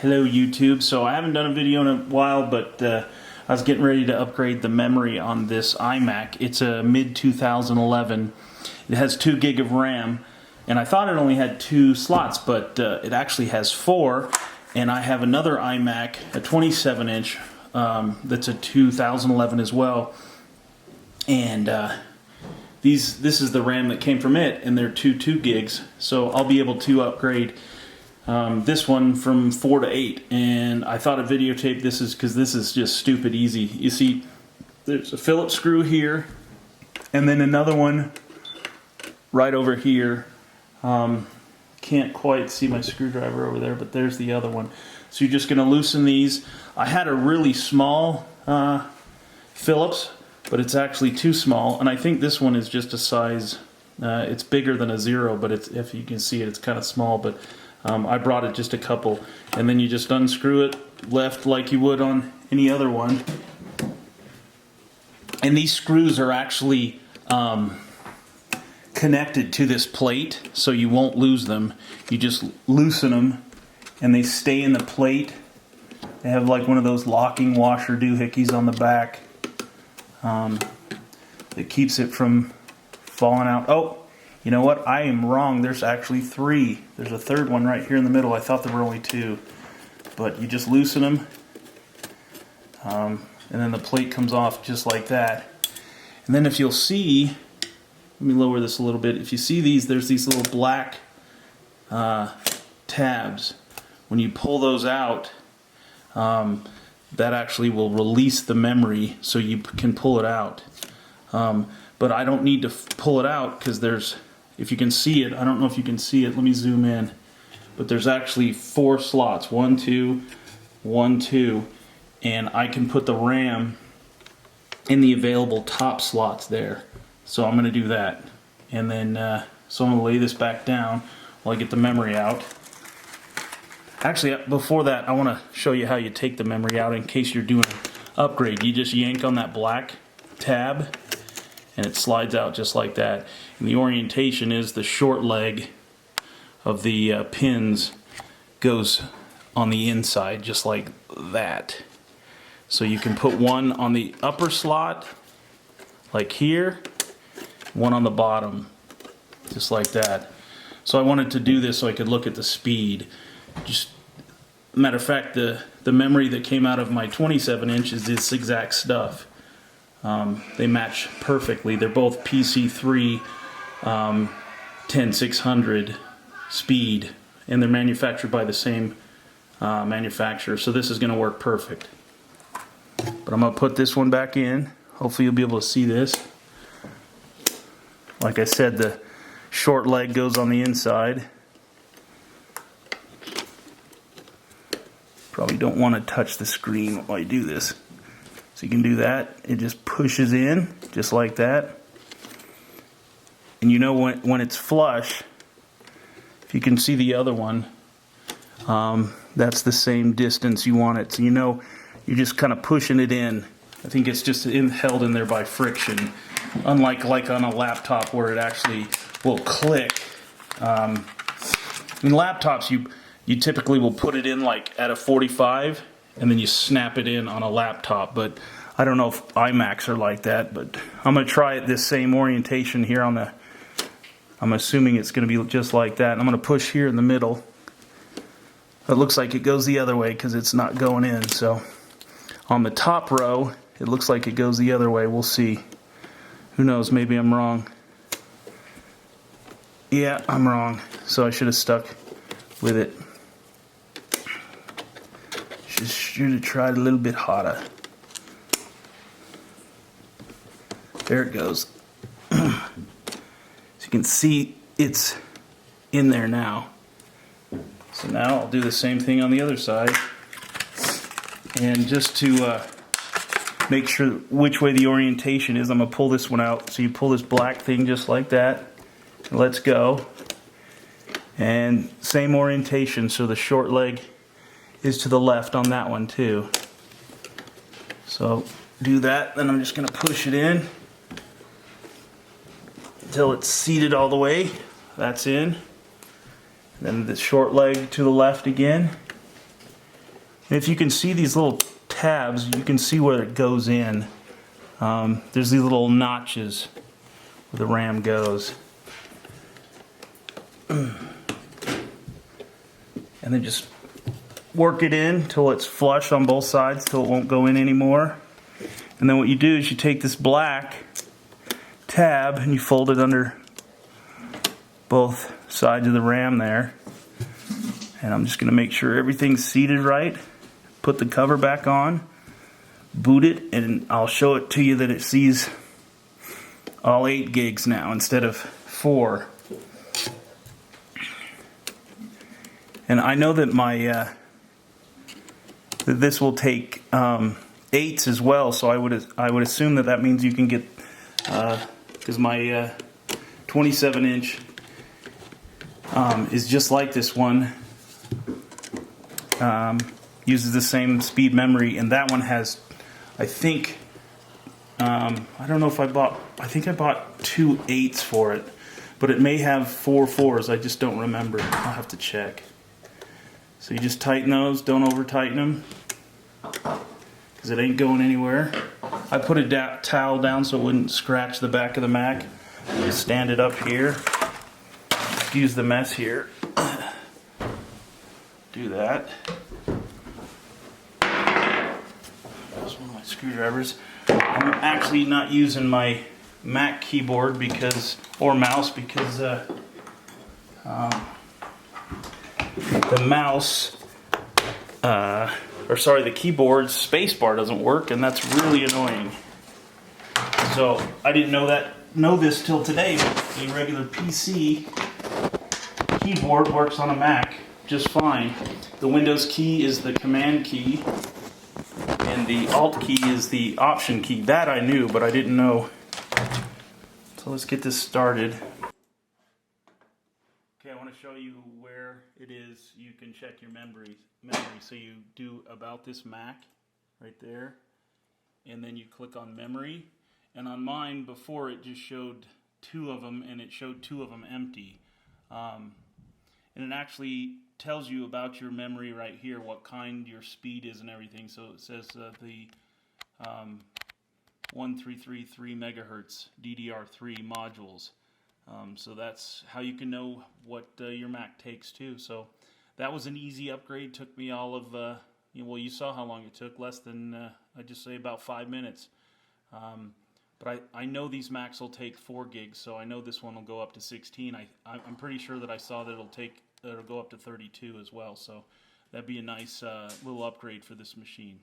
Hello YouTube. So I haven't done a video in a while, but I was getting ready to upgrade the memory on this iMac. It's a mid 2011. It has 2 gig of RAM, and I thought it only had 2 slots, but it actually has 4. And I have another iMac, a 27-inch, that's a 2011 as well. And this is the RAM that came from it, and they're 2 gigs. So I'll be able to upgrade this one from 4 to 8, and I thought I'd videotape this because this is just stupid easy. You see, there's a Phillips screw here, and then another one right over here. Can't quite see my screwdriver over there, but there's the other one. So you're just going to loosen these. I had a really small Phillips, but it's actually too small, and I think this one is just a size. It's bigger than a 0, but if you can see it, it's kind of small. But I brought it just a couple, and then you just unscrew it left like you would on any other one. And these screws are actually connected to this plate, so you won't lose them. You just loosen them, and they stay in the plate. They have like one of those locking washer doohickeys on the back that keeps it from falling out. Oh! You know what? I am wrong. There's actually 3. There's a third one right here in the middle. I thought there were only 2. But you just loosen them. And then the plate comes off just like that. And then if you'll see, let me lower this a little bit. If you see these, there's these little black tabs. When you pull those out, that actually will release the memory so you can pull it out. But I don't need to pull it out because there's, if you can see it, I don't know if you can see it, let me zoom in, but there's actually 4 slots, 1, 2, 1, 2, and I can put the RAM in the available top slots there. So I'm going to do that, and then so I'm going to lay this back down while I get the memory out. Actually, before that, I want to show you how you take the memory out in case you're doing an upgrade. You just yank on that black tab, and it slides out just like that. And the orientation is the short leg of the pins goes on the inside just like that. So you can put one on the upper slot like here, one on the bottom just like that. So I wanted to do this so I could look at the speed. Just matter of fact, the memory that came out of my 27-inch is this exact stuff. They match perfectly. They're both PC3 10600 speed, and they're manufactured by the same manufacturer, so this is going to work perfect. But I'm going to put this one back in. Hopefully you'll be able to see this. Like I said, the short leg goes on the inside. Probably don't want to touch the screen while you do this. So you can do that. It just pushes in just like that. And you know when it's flush, if you can see the other one, that's the same distance you want it. So you know you're just kind of pushing it in. I think it's just held in there by friction. Unlike like on a laptop where it actually will click. In laptops you typically will put it in like at a 45 and then you snap it in on a laptop, but I don't know if iMacs are like that, but I'm going to try it this same orientation here on the, I'm assuming it's going to be just like that. And I'm going to push here in the middle. It looks like it goes the other way because it's not going in. So on the top row, it looks like it goes the other way. We'll see. Who knows? Maybe I'm wrong. Yeah, I'm wrong. So I should have stuck with it. Should have tried a little bit harder. There it goes. So you can see it's in there now. So now I'll do the same thing on the other side. And just to make sure which way the orientation is, I'm going to pull this one out. So you pull this black thing just like that. Let's go. And same orientation, so the short leg is to the left on that one too. So do that, then I'm just going to push it in until it's seated all the way. That's in. Then the short leg to the left again. If you can see these little tabs, you can see where it goes in. There's these little notches where the RAM goes. And then just work it in till it's flush on both sides, till it won't go in anymore. And then what you do is you take this black tab and you fold it under both sides of the RAM there. And I'm just going to make sure everything's seated right. Put the cover back on, boot it, and I'll show it to you that it sees all 8 gigs now instead of 4. And I know that my that this will take 8s as well, so I would assume that that means you can get, because my 27-inch is just like this one. Uses the same speed memory, and that one has, I think, I don't know if I think I bought 2 8s for it, but it may have 4 4s, I just don't remember. I'll have to check. So you just tighten those, don't over tighten them, because it ain't going anywhere. I put a towel down so it wouldn't scratch the back of the Mac. Just stand it up here. Excuse the mess here. Do that. That's one of my screwdrivers. I'm actually not using my Mac keyboard or mouse because the mouse, the keyboard's spacebar doesn't work, and that's really annoying. So I didn't know this till today. But a regular PC keyboard works on a Mac just fine. The Windows key is the command key, and the Alt key is the option key. That I knew, but I didn't know. So let's get this started. Okay, I want to show you where it is you can check your memory. So you do about this Mac right there, and then you click on memory. And on mine before it just showed 2 of them, and it showed 2 of them empty. And it actually tells you about your memory right here, what kind your speed is and everything. So it says the 1333 megahertz DDR3 modules. So that's how you can know what your Mac takes too. So that was an easy upgrade. Took me all of, well, you saw how long it took, less than, I'd just say about 5 minutes. But I know these Macs will take 4 gigs, so I know this one will go up to 16. I'm pretty sure that I saw that it'll go up to 32 as well, so that'd be a nice little upgrade for this machine.